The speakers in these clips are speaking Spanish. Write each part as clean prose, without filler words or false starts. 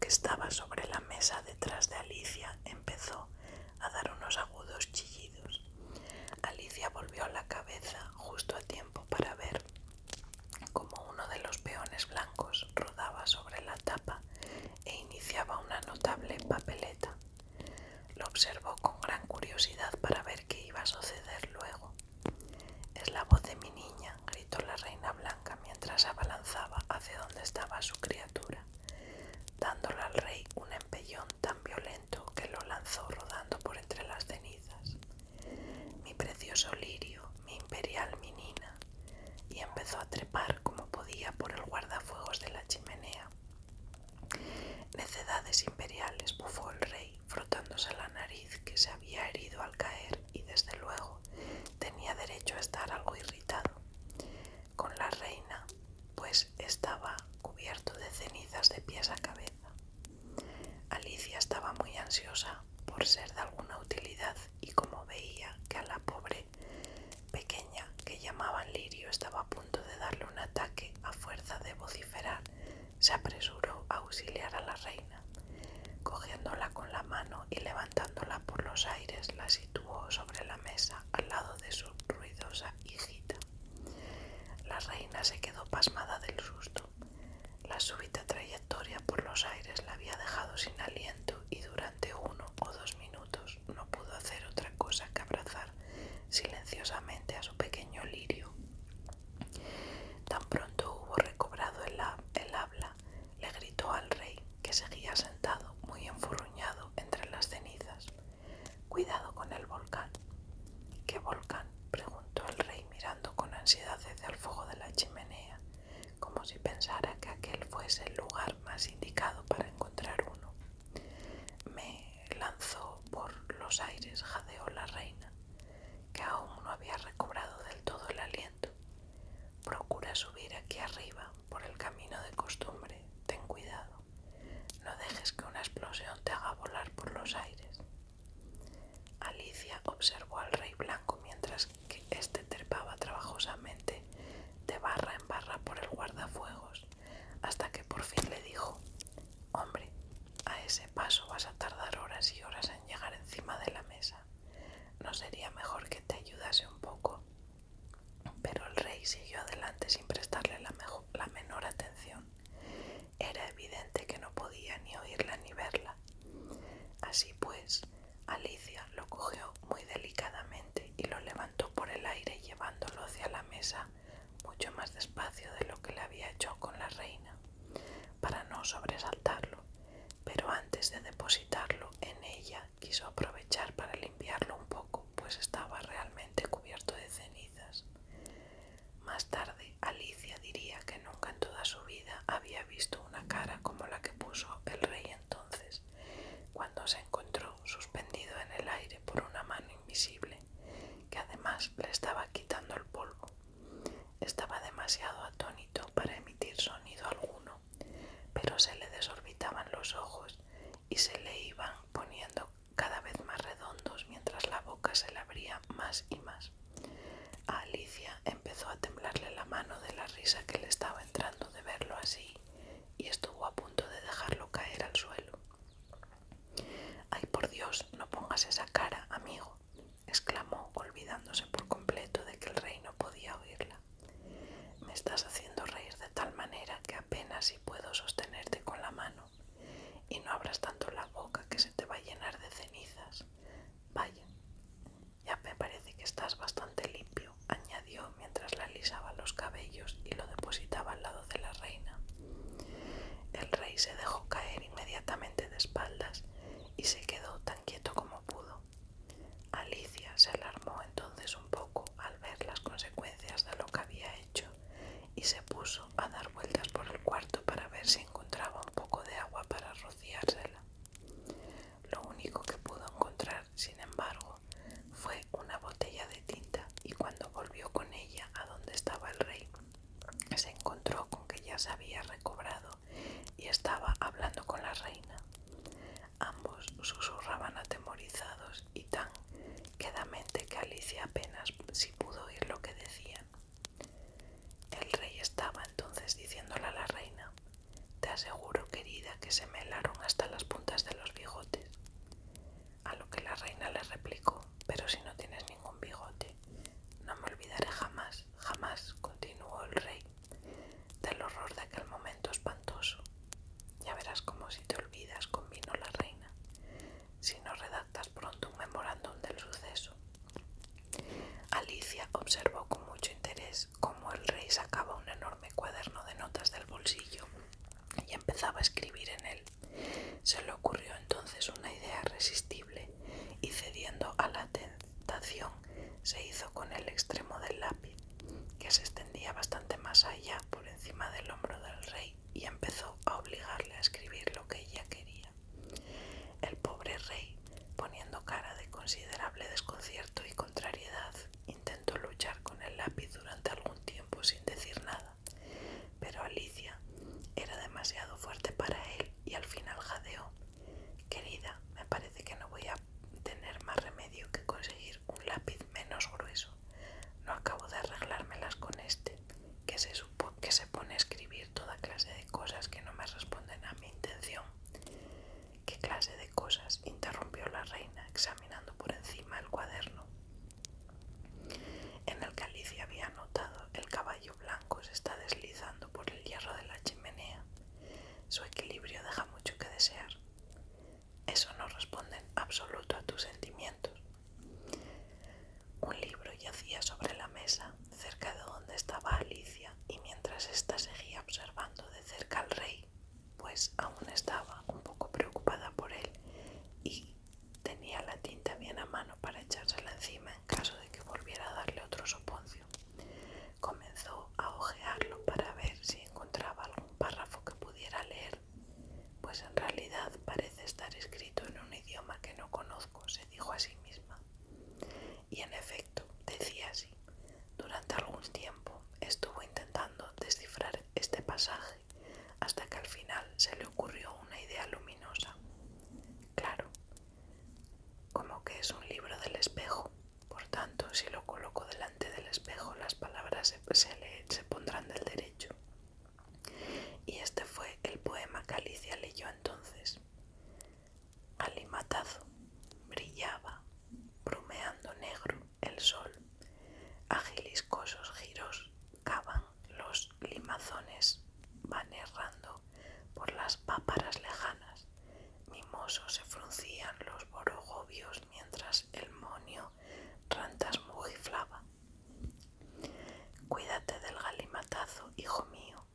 estaba sobre la mesa detrás de Alicia empezó a dar unos agudos chillidos. Alicia volvió la cabeza justo a tiempo para ver cómo uno de los peones blancos rodaba sobre la tapa e iniciaba una notable papeleta. Lo observó con gran curiosidad para ver qué iba a suceder luego. «Es la voz de mi niña», gritó la reina blanca mientras se abalanzaba hacia donde estaba su criatura, dándole al rey un empellón tan violento que lo lanzó rodando por entre las cenizas. «Mi precioso lirio, mi imperial menina», y empezó a trepar como podía por el guardafuegos de la chimenea. «Necedades imperiales», bufó el rey, frotándose la nariz, que se había herido al caer y desde luego tenía derecho a estar algo irritado. Con la reina, pues estaba cubierto de cenizas de pies a cabeza. Alicia estaba muy ansiosa por ser de alguna utilidad y como veía que a la pobre pequeña que llamaban Lirio estaba a punto de darle un ataque a fuerza de vociferar, se apresuró a auxiliar a la reina. Cogiéndola con la mano y levantándola por los aires, la situó sobre la mesa al lado de su ruidosa hijita. La reina se quedó pasmada del susto. La súbita trayectoria por los aires la había dejado sin aliento y durante 1 o 2 minutos no pudo hacer otra cosa que abrazar silenciosamente a su pequeño lirio. Tan pronto hubo recobrado el habla, le gritó al rey, que seguía sentado muy enfurruñado entre las cenizas: «Cuidado con el volcán». «¿Qué volcán?», preguntó el rey mirando con ansiedad hacia el fuego de la chimenea, como si pensara que aquel fuese el lugar más indicado para encontrar uno. «Me lanzó por los aires», jadeó la reina, que aún no había recobrado del todo el aliento. «Procura subir aquí arriba por el camino de costumbre. Ten cuidado. No dejes que una explosión te haga volar por los aires». Alicia observó al rey blanco mientras que éste trepaba trabajosamente de barra en barra por el guardafuegos, hasta que por fin le dijo: «Hombre, a ese paso vas a tardar horas y horas en llegar encima de la mesa. ¿No sería mejor que te ayudase un poco?». Pero el rey siguió adelante sin prestarle la menor atención. Era evidente que no podía ni oírla ni verla. Así pues, Alicia lo cogió muy delicadamente y lo levantó por el aire llevándolo hacia la mesa mucho más despacio de lo que le había hecho con la reina, para no sobresaltarlo, pero antes de depositarlo en ella quiso aprovechar para limpiarlo un poco, pues estaba realmente cubierto de cenizas. Más tarde, Alicia diría que nunca en toda su vida había visto una cara como la que puso el rey entonces, cuando se encontró suspendido en el aire por una mano invisible, que además le estaba quitando el polvo. Estaba demasiado atónito para emitir sonido alguno, pero se le desorbitaban los ojos y se le iban poniendo cada vez más redondos mientras la boca se le abría más y más. A Alicia empezó a temblarle la mano de la risa que le estaba entrando de verlo así y estuvo a punto de dejarlo caer al suelo. «Ay, por Dios, no pongas esa cara, amigo», exclamó, olvidándose por completo de que el rey no podía oírla. «Me estás haciendo reír de tal manera que apenas si puedo sostenerte con la mano, y no abras tanto la boca que se te va a llenar de cenizas. Vaya, ya me parece que estás bastante limpio», añadió mientras le alisaba los cabellos y lo depositaba observó con mucho interés cómo el rey sacaba un enorme cuaderno de notas del bolsillo y empezaba a escribir en él. Se le ocurrió entonces una idea irresistible y, cediendo a la tentación, se hizo con el extremo del lápiz, que se extendía bastante más allá por encima del hombro del rey, y empezó a obligarle a escribir lo que ella quería. El pobre rey, poniendo cara de considerable desconcierto y contrariedad, intentó luchar con el lápiz durante algún tiempo sin decir nada, pero Alicia era demasiado fuerte para él y al final jadeó: «Querida, me parece que no voy a tener más remedio que conseguir un lápiz menos grueso. No acabo de arreglármelas con este, que se pone a escribir toda clase de cosas que no me responden a mi intención». «¿Qué clase de cosas?», interrumpió la reina, examinando por encima el cuaderno, en el que Alicia había anotado: «El caballo blanco se está deslizando por el hierro de la chimenea. Su equilibrio deja mucho que desear. Eso no responde en absoluto a tus sentimientos». Un libro yacía sobre la mesa, cerca de donde estaba Alicia, y mientras ésta seguía observando de cerca al rey, pues aún estaba un poco preocupada por él y tenía la tinta bien a mano para echársela encima en caso de que volviera a darle otro soponcio, comenzó a hojearlo para ver si encontraba algún párrafo que pudiera leer. «Pues en realidad parece estar escrito en un idioma que no conozco», se dijo a sí misma. Y en efecto, decía así. Durante algún tiempo estuvo intentando descifrar este pasaje hasta que al final se le ocurrió una idea luminosa. Claro, como que es un libro del espejo, por tanto, si lo coloco delante del espejo, las palabras se pondrán del derecho. Y este fue el poema que Alicia leyó entonces. Galimatazo. Brillaba, brumeando negro, el sol. Agiliscosos giros cavan los limazones, van errando por las páparas lejanas. Mimosos se fruncían los borogovios mientras el monio rantas mugiflaba. Cuídate del galimatazo, hijo mío,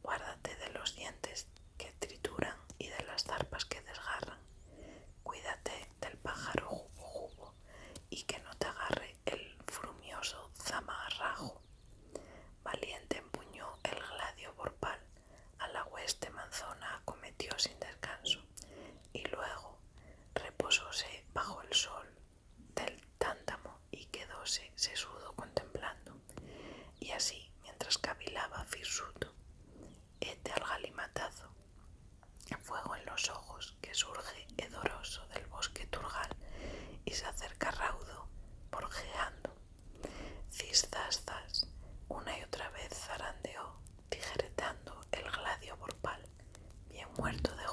guárdate de los dientes que trituran y de las zarpas que desgarran. Cuídate del pájaro jubo y que no te agarre el frumioso zamarrajo. Valiente empuñó el gladio borpal, a la hueste manzona acometió sin descanso, y luego reposóse bajo el sol del tántamo y quedóse sesudo contemplando. Y así, mientras cavilaba Firsuto, hete al galimatazo, fuego en los ojos que surge hedoroso del bosque turgal y se acerca raudo, porjeando. Zas, una y otra vez zarandeó, tijereteando el gladio borpal, bien muerto de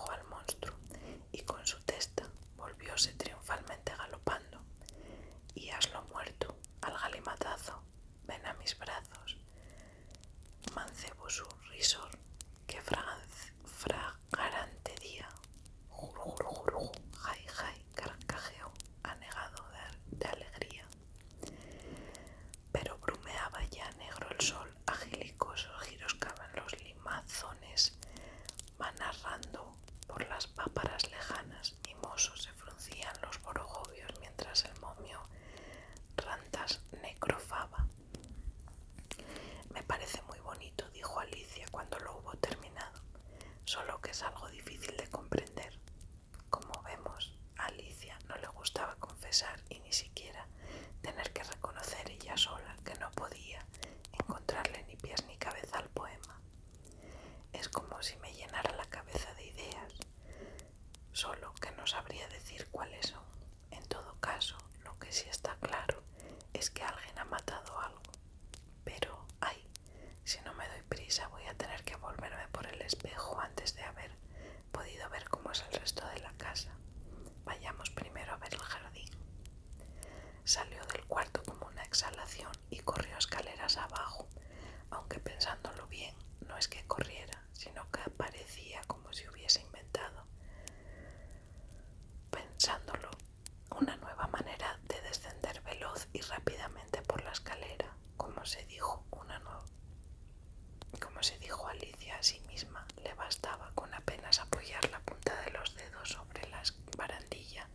como se dijo Alicia a sí misma, le bastaba con apenas apoyar la punta de los dedos sobre la barandilla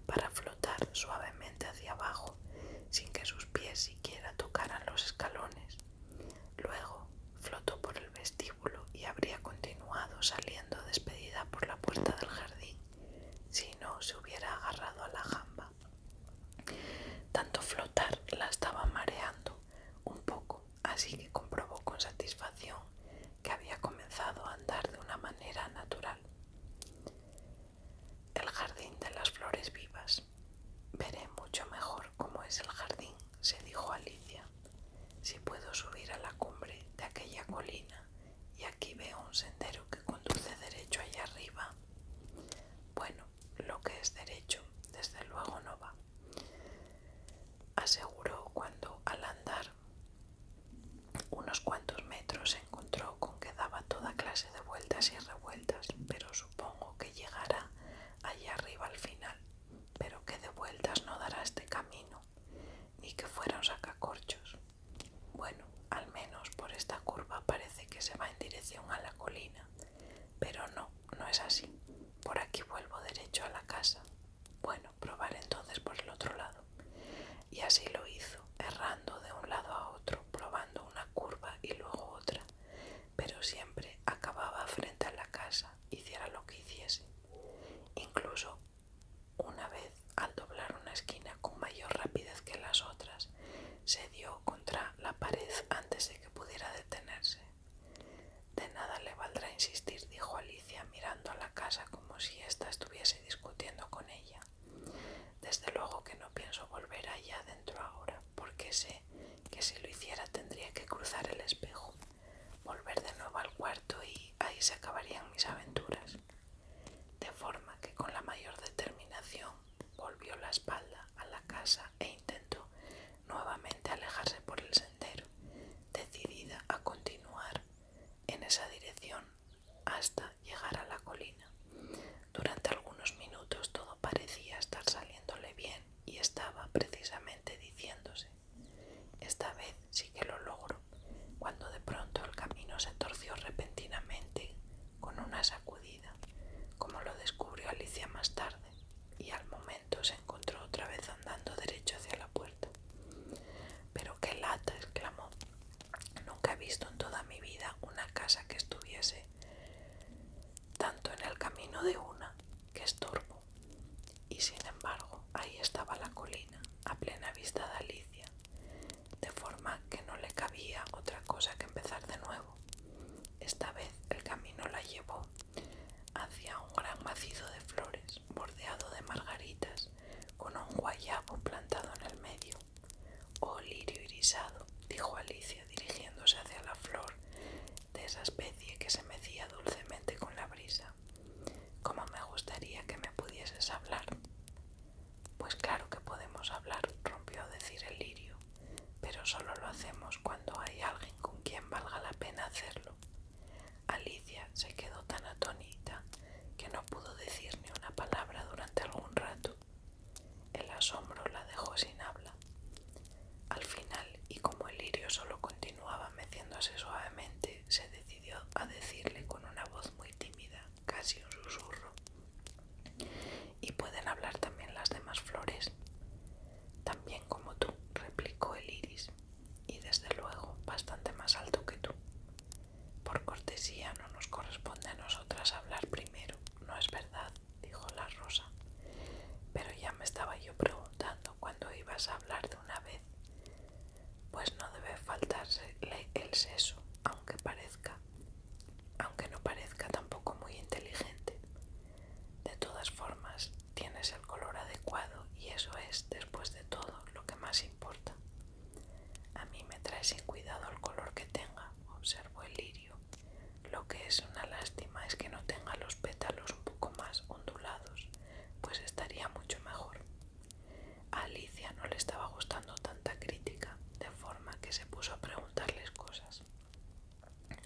para flotar suavemente hacia abajo sin que sus pies siquiera tocaran los escalones. Luego flotó por el vestíbulo y habría continuado saliendo despedida por la puerta del jardín si no se hubiera agarrado a la jamba. Tanto flotar la estaba mareando un poco, así que comprobó con satisfacción que había comenzado a andar de una manera natural. El jardín de las flores vivas. Veré mucho mejor cómo es el jardín, se dijo Alicia, si puedo subir a la cumbre de aquella colina y aquí veo un sendero que conduce derecho allá arriba. Bueno, lo que es derecho, desde luego no va, aseguró cuando al andar unos cuantos metros se encontró con que daba toda clase de vueltas y revueltas, pero supongo que llegará allá arriba al final. Pero que de vueltas no dará este camino, ni que fuera un sacacorchos. Bueno, al menos por esta curva parece que se va en dirección a la colina, pero no es así. Por aquí vuelvo derecho a la casa. Bueno, probaré entonces por el otro lado. Y así lo hizo, errando de un lado a otro, probando una curva y luego otra, pero siempre acababa frente a la casa, hiciera lo que hiciese. Incluso una vez, al doblar una esquina con mayor rapidez que las otras, se dio contra la pared antes de que pudiera detenerse. De nada le valdrá insistir, dijo Alicia, mirando a la casa como si ésta estuviese discutiendo con ella. Desde luego que no pienso volver allá dentro ahora, porque sé que si lo hiciera tendría que cruzar el espejo, volver de nuevo al cuarto y ahí se acabarían mis aventuras. De forma que con la mayor determinación volvió la espalda a la casa e intentó nuevamente alejarse por el sendero, decidida a continuar en esa dirección hasta llegar a la colina. Durante algunos minutos todo parecía estar saliéndole bien y estaba precisamente diciéndose: esta vez sí que lo logro, cuando de pronto el camino se torció repentinamente con una sacudida, como lo descubrió Alicia más tarde, y al momento se encontró otra vez andando derecho hacia la puerta. «¡Pero qué lata!», exclamó. «Nunca he visto en toda mi vida una casa que estuviese tanto en el camino de una, que estorbo». Y sin embargo, ahí estaba la colina, a plena vista de Alicia, de forma que no le cabía otra cosa que empezar de nuevo. Esta vez el camino la llevó hacia un gran macizo de flores, bordeado de margaritas, con un guayabo plantado en el medio. «Oh, lirio irisado», dijo Alicia, dirigiéndose hacia la flor de esa especie que se mecía dulcemente con la brisa. «¿Cómo me gustaría que me pudieses hablar?» «Pues claro que podemos hablar», rompió a decir el lirio, «pero solo lo hacemos cuando hay alguien con quien valga la pena hacerlo». Alicia se quedó tan atónita que no pudo decir ni una palabra durante algún rato. El asombro la dejó sin habla. Al final, y como el lirio solo continuaba meciéndose suavemente, se decidió a decirle con una voz muy tímida, casi un susurro: «¿Y pueden hablar también las demás flores?» «También como tú», replicó el iris, «y desde luego bastante más alto que tú. Por cortesía no nos corresponde a nosotras hablar primero, ¿no es verdad?», dijo la rosa. «Pero ya me estaba yo preguntando cuándo ibas a hablar de una vez. Pues no debe faltársele el seso, aunque no parezca tampoco muy inteligente. De todas formas, tienes el color adecuado y eso es, después de todo, lo que más importa». «A mí me trae sin cuidado el color que tenga», observó el lirio. «Lo que es una lástima es que no tenga los pétalos un poco más ondulados, pues estaría mucho mejor». A Alicia no le estaba gustando tanta crítica, de forma que se puso a preguntarles cosas.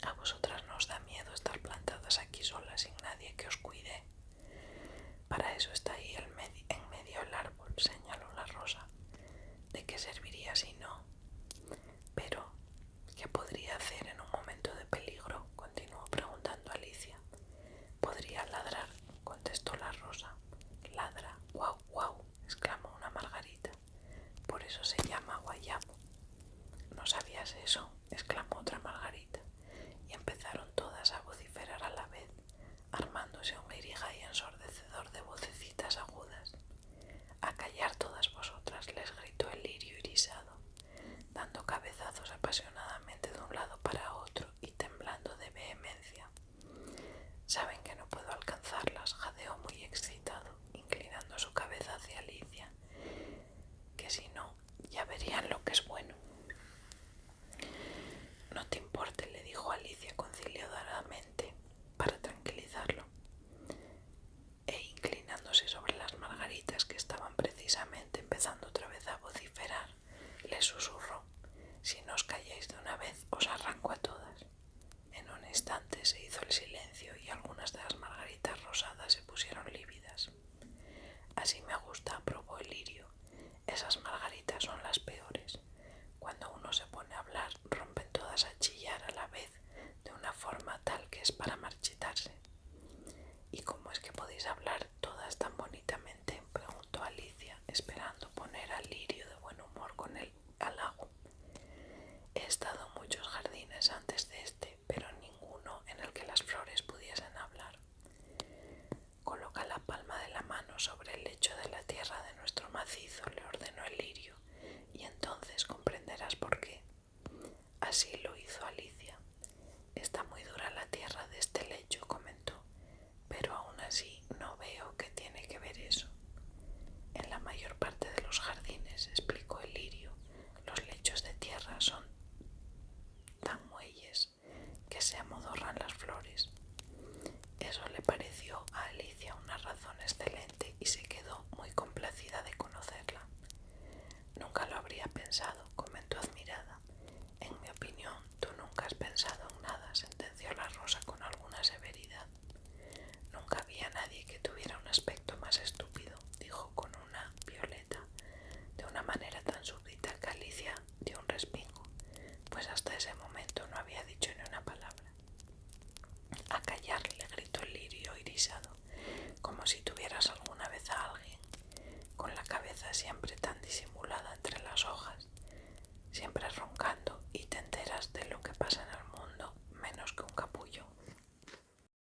«¿A vosotras no os da miedo estar plantadas aquí solas sin nadie que os cuide?» «Para eso está ahí en medio el árbol», señaló la rosa. «¿De qué serviría si no?» digas eso.